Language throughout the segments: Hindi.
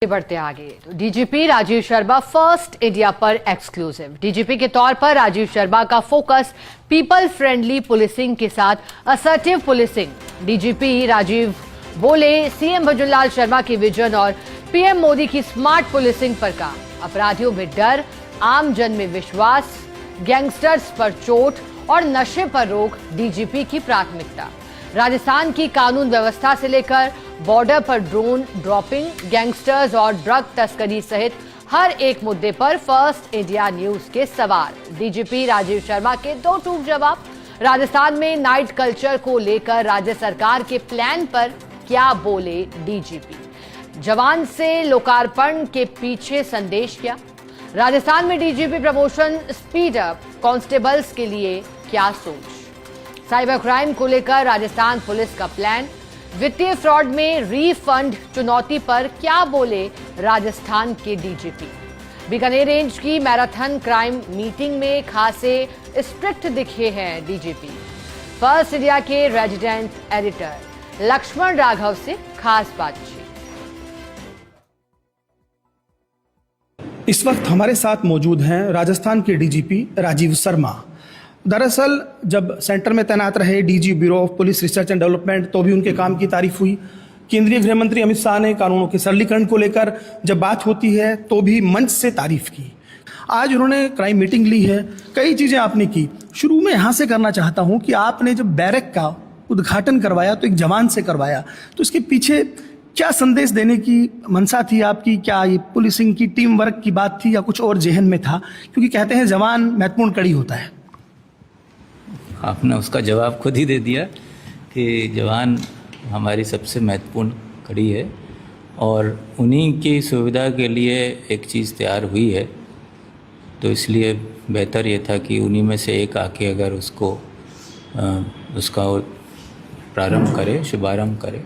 बढ़ते आगे तो DGP Rajeev Sharma first India पर एक्सक्लूसिव। डीजीपी के तौर पर राजीव शर्मा का फोकस पीपल फ्रेंडली पुलिसिंग के साथ असर्टिव पुलिसिंग। डीजीपी राजीव बोले सीएम भजनलाल शर्मा की विजन और पीएम मोदी की स्मार्ट पुलिसिंग पर काम। अपराधियों में डर, आम जन में विश्वास, गैंगस्टर्स पर चोट और नशे पर रोक डीजीपी की प्राथमिकता। राजस्थान की कानून व्यवस्था से लेकर बॉर्डर पर ड्रोन ड्रॉपिंग, गैंगस्टर्स और ड्रग तस्करी सहित हर एक मुद्दे पर फर्स्ट इंडिया न्यूज के सवाल। डीजीपी राजीव शर्मा के दो टूक जवाब। राजस्थान में नाइट कल्चर को लेकर राज्य सरकार के प्लान पर क्या बोले डीजीपी। जवान से लोकार्पण के पीछे संदेश क्या। राजस्थान में DGP promotion speed up, constables के लिए क्या सोच। साइबर क्राइम को लेकर राजस्थान पुलिस का प्लान। वित्तीय फ्रॉड में रीफंड चुनौती पर क्या बोले राजस्थान के डीजीपी। बीकानेर रेंज की मैराथन क्राइम मीटिंग में खासे स्ट्रिक्ट दिखे हैं डीजीपी। फर्स्ट इंडिया के रेजिडेंट एडिटर लक्ष्मण राघव से खास बातचीत। इस वक्त हमारे साथ मौजूद हैं राजस्थान के डीजीपी राजीव शर्मा। दरअसल जब सेंटर में तैनात रहे DG bureau of police research and development तो भी उनके काम की तारीफ हुई। केंद्रीय गृह मंत्री अमित शाह ने कानूनों के सरलीकरण को लेकर जब बात होती है तो भी मंच से तारीफ की। आज उन्होंने क्राइम मीटिंग ली है, कई चीज़ें आपने की। शुरू में यहाँ से करना चाहता हूँ कि आपने जब बैरक का उद्घाटन करवाया तो एक जवान से करवाया, तो इसके पीछे क्या संदेश देने की मंशा थी आपकी? क्या ये पुलिसिंग की टीम वर्क की बात थी या कुछ और जहन में था? क्योंकि कहते हैं जवान महत्वपूर्ण कड़ी होता है। आपने उसका जवाब खुद ही दे दिया कि जवान हमारी सबसे महत्वपूर्ण कड़ी है और उन्हीं की सुविधा के लिए एक चीज़ तैयार हुई है, तो इसलिए बेहतर ये था कि उन्हीं में से एक आके अगर उसका प्रारंभ करे, शुभारंभ करे,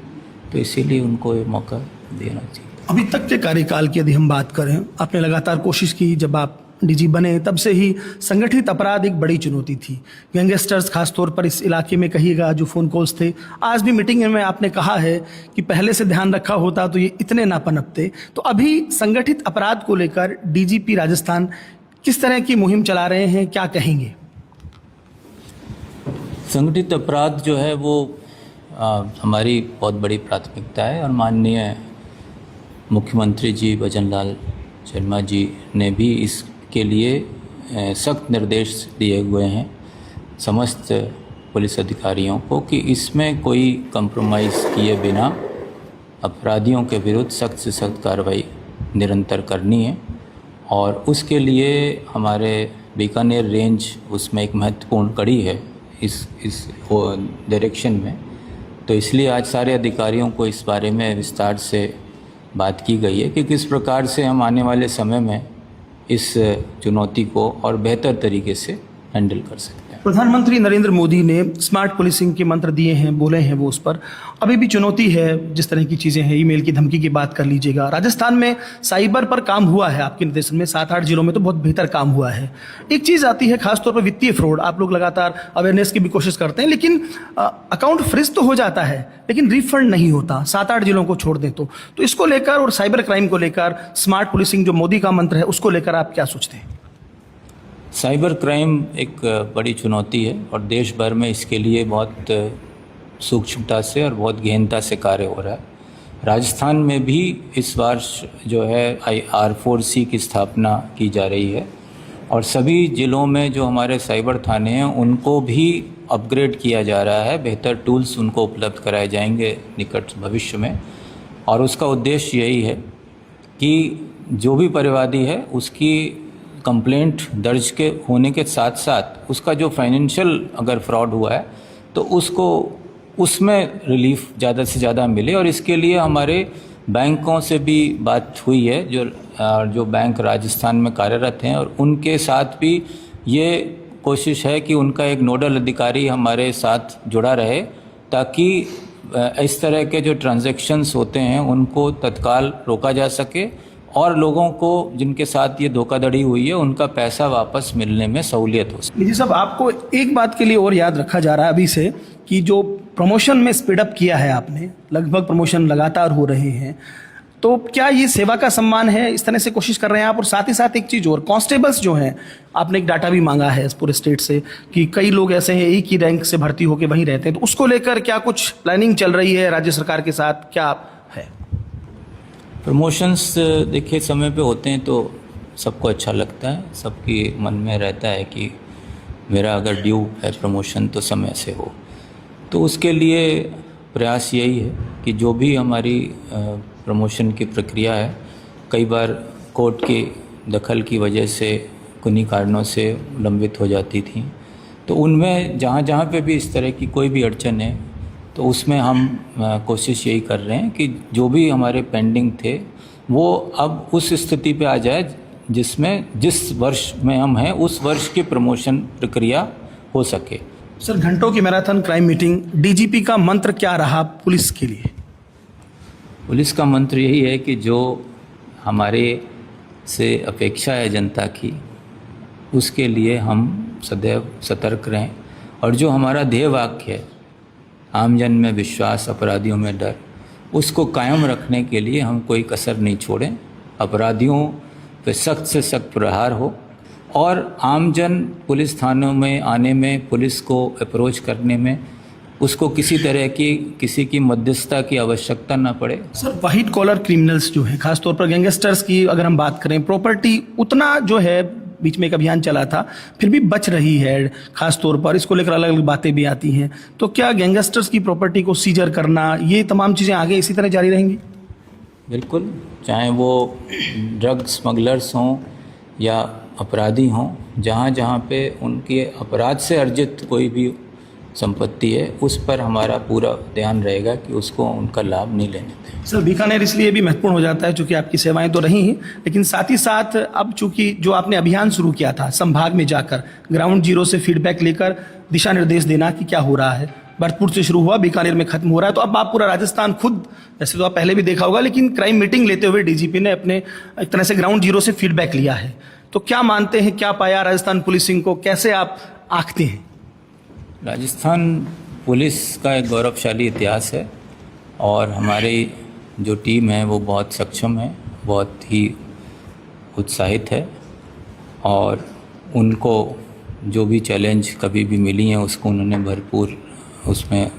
तो इसीलिए उनको ये मौका देना चाहिए। अभी तक के कार्यकाल की यदि हम बात करें, आपने लगातार कोशिश की, जब आप डीजी बने तब से ही संगठित अपराध एक बड़ी चुनौती थी। गैंगस्टर्स खासतौर पर इस इलाके में कहिएगा, जो फ़ोन कॉल्स थे, आज भी मीटिंग में आपने कहा है कि पहले से ध्यान रखा होता तो ये इतने ना पनपते। तो अभी संगठित अपराध को लेकर डीजीपी राजस्थान किस तरह की मुहिम चला रहे हैं, क्या कहेंगे? संगठित अपराध जो है वो हमारी बहुत बड़ी प्राथमिकता है और माननीय मुख्यमंत्री जी भजनलाल शर्मा जी ने भी इसके लिए सख्त निर्देश दिए हुए हैं समस्त पुलिस अधिकारियों को कि इसमें कोई कंप्रोमाइज़ किए बिना अपराधियों के विरुद्ध सख्त से सख्त कार्रवाई निरंतर करनी है। और उसके लिए हमारे बीकानेर रेंज उसमें एक महत्वपूर्ण कड़ी है इस डायरेक्शन में। तो इसलिए आज सारे अधिकारियों को इस बारे में विस्तार से बात की गई है कि किस प्रकार से हम आने वाले समय में इस चुनौती को और बेहतर तरीके से हैंडल कर सकते हैं। प्रधानमंत्री नरेंद्र मोदी ने स्मार्ट पुलिसिंग के मंत्र दिए हैं, बोले हैं वो, उस पर अभी भी चुनौती है। जिस तरह की चीज़ें हैं, ईमेल की धमकी की बात कर लीजिएगा। राजस्थान में साइबर पर काम हुआ है आपके निर्देशन में, 7-8 जिलों में तो बहुत बेहतर काम हुआ है। एक चीज़ आती है खासतौर पर वित्तीय फ्रॉड, आप लोग लगातार अवेयरनेस की भी कोशिश करते हैं, लेकिन अकाउंट फ्रीज तो हो जाता है लेकिन रिफंड नहीं होता, 7-8 जिलों को छोड़ दें तो इसको लेकर और साइबर क्राइम को लेकर स्मार्ट पुलिसिंग जो मोदी का मंत्र है उसको लेकर आप क्या सोचते हैं? साइबर क्राइम एक बड़ी चुनौती है और देश भर में इसके लिए बहुत सूक्ष्मता से और बहुत गहनता से कार्य हो रहा है। राजस्थान में भी इस वर्ष जो है R4C की स्थापना की जा रही है और सभी ज़िलों में जो हमारे साइबर थाने हैं उनको भी अपग्रेड किया जा रहा है। बेहतर टूल्स उनको उपलब्ध कराए जाएंगे निकट भविष्य में और उसका उद्देश्य यही है कि जो भी परिवादी है उसकी कंप्लेंट दर्ज के होने के साथ साथ उसका जो फाइनेंशियल अगर फ्रॉड हुआ है तो उसको उसमें रिलीफ ज़्यादा से ज़्यादा मिले। और इसके लिए हमारे बैंकों से भी बात हुई है, जो बैंक राजस्थान में कार्यरत हैं, और उनके साथ भी ये कोशिश है कि उनका एक नोडल अधिकारी हमारे साथ जुड़ा रहे ताकि इस तरह के जो ट्रांजैक्शंस होते हैं उनको तत्काल रोका जा सके और लोगों को जिनके साथ ये धोखाधड़ी हुई है उनका पैसा वापस मिलने में सहूलियत हो सके। जी साहब, आपको एक बात के लिए और याद रखा जा रहा है अभी से कि जो प्रमोशन में स्पीडअप किया है आपने, लगभग प्रमोशन लगातार हो रहे हैं, तो क्या ये सेवा का सम्मान है, इस तरह से कोशिश कर रहे हैं आप? और साथ ही साथ एक चीज़ और, कांस्टेबल्स जो हैं, आपने एक डाटा भी मांगा है इस पूरे स्टेट से कि कई लोग ऐसे हैं एक ही रैंक से भर्ती होकर वहीं रहते हैं, तो उसको लेकर क्या कुछ प्लानिंग चल रही है राज्य सरकार के साथ, क्या है? प्रमोशंस देखिए समय पे होते हैं तो सबको अच्छा लगता है, सबके मन में रहता है कि मेरा अगर ड्यू है प्रमोशन तो समय से हो। तो उसके लिए प्रयास यही है कि जो भी हमारी प्रमोशन की प्रक्रिया है, कई बार कोर्ट की दखल की वजह से किन्हीं कारणों से लंबित हो जाती थी, तो उनमें जहाँ जहाँ पे भी इस तरह की कोई भी अड़चन है तो उसमें हम कोशिश यही कर रहे हैं कि जो भी हमारे पेंडिंग थे वो अब उस स्थिति पे आ जाए जिसमें जिस वर्ष में हम हैं उस वर्ष की प्रमोशन प्रक्रिया हो सके। सर, घंटों की मैराथन क्राइम मीटिंग, डीजीपी का मंत्र क्या रहा पुलिस के लिए? पुलिस का मंत्र यही है कि जो हमारे से अपेक्षा है जनता की, उसके लिए हम सदैव सतर्क रहें, और जो हमारा ध्येय वाक्य है आमजन में विश्वास अपराधियों में डर, उसको कायम रखने के लिए हम कोई कसर नहीं छोड़ें। अपराधियों पे सख्त से सख्त प्रहार हो और आमजन पुलिस थानों में आने में, पुलिस को अप्रोच करने में उसको किसी तरह की किसी की मध्यस्थता की आवश्यकता ना पड़े। सर, व्हाइट कॉलर क्रिमिनल्स जो है, खासतौर पर गैंगस्टर्स की अगर हम बात करें, प्रॉपर्टी उतना जो है, बीच में एक अभियान चला था, फिर भी बच रही है, खासतौर पर इसको लेकर अलग अलग बातें भी आती हैं, तो क्या गैंगस्टर्स की प्रॉपर्टी को सीजर करना, ये तमाम चीज़ें आगे इसी तरह जारी रहेंगी? बिल्कुल, चाहे वो ड्रग स्मगलर्स हों या अपराधी हों, जहाँ जहाँ पे उनके अपराध से अर्जित कोई भी संपत्ति है उस पर हमारा पूरा ध्यान रहेगा कि उसको उनका लाभ नहीं लेने दें। सर, बीकानेर इसलिए भी महत्वपूर्ण हो जाता है चूंकि आपकी सेवाएं तो रही हैं, लेकिन साथ ही साथ अब चूंकि जो आपने अभियान शुरू किया था संभाग में जाकर ग्राउंड जीरो से फीडबैक लेकर दिशा निर्देश देना कि क्या हो रहा है, भरतपुर से शुरू हुआ, बीकानेर में खत्म हो रहा है, तो अब आप पूरा राजस्थान खुद, जैसे तो आप पहले भी देखा होगा, लेकिन क्राइम मीटिंग लेते हुए डीजीपी ने अपने एक तरह से ग्राउंड जीरो से फीडबैक लिया है, तो क्या मानते हैं, क्या पाया राजस्थान पुलिसिंग को, कैसे आप आंकते हैं? राजस्थान पुलिस का एक गौरवशाली इतिहास है और हमारी जो टीम है वो बहुत सक्षम है, बहुत ही उत्साहित है, और उनको जो भी चैलेंज कभी भी मिली हैं उसको उन्होंने भरपूर उसमें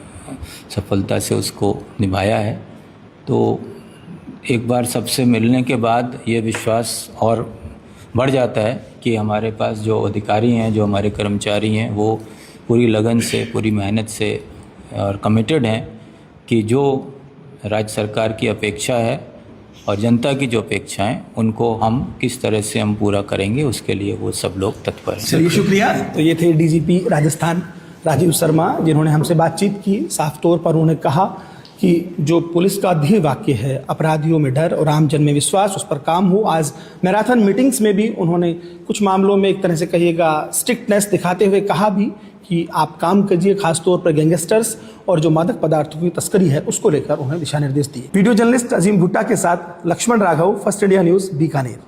सफलता से उसको निभाया है। तो एक बार सबसे मिलने के बाद ये विश्वास और बढ़ जाता है कि हमारे पास जो अधिकारी हैं, जो हमारे कर्मचारी हैं, वो पूरी लगन से, पूरी मेहनत से और कमिटेड हैं कि जो राज्य सरकार की अपेक्षा है और जनता की जो अपेक्षाएं, उनको हम किस तरह से हम पूरा करेंगे, उसके लिए वो सब लोग तत्पर हैं। चलिए, शुक्रिया। तो ये थे डीजीपी राजस्थान राजीव शर्मा, जिन्होंने हमसे बातचीत की। साफ तौर पर उन्होंने कहा कि जो पुलिस का ध्येय वाक्य है अपराधियों में डर और आमजन में विश्वास, उस पर काम हो। आज मैराथन मीटिंग्स में भी उन्होंने कुछ मामलों में एक तरह से कहिएगा स्ट्रिक्टनेस दिखाते हुए कहा भी कि आप काम कीजिए, खासतौर पर गैंगस्टर्स और जो मादक पदार्थों की तस्करी है उसको लेकर उन्हें दिशा निर्देश दिए। वीडियो जर्नलिस्ट अजीम भुट्टा के साथ Laxman Raghav, first India news, Bikaner.